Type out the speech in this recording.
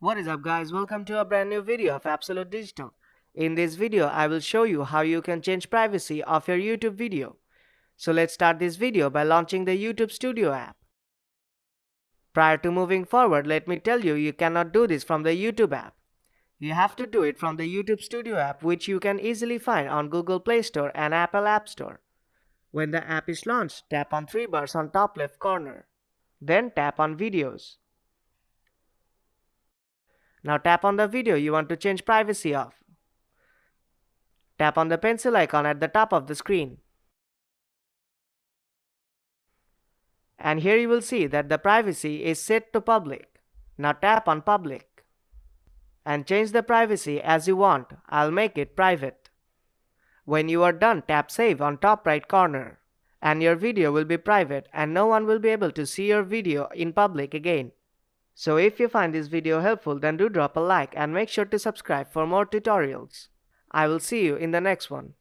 What is up guys, welcome to a brand new video of Absolute Digital. In this video, I will show you how you can change privacy of your YouTube video. So let's start this video by launching the YouTube Studio app. Prior to moving forward, let me tell you, you cannot do this from the YouTube app. You have to do it from the YouTube Studio app, which you can easily find on Google Play Store and Apple App Store. When the app is launched, tap on three bars on top left corner. Then tap on Videos. Now tap on the video you want to change privacy of. Tap on the pencil icon at the top of the screen. And here you will see that the privacy is set to public. Now tap on Public. And change the privacy as you want. I'll make it private. When you are done, tap Save on top right corner. And your video will be private and no one will be able to see your video in public again. So if you find this video helpful, then do drop a like and make sure to subscribe for more tutorials. I will see you in the next one.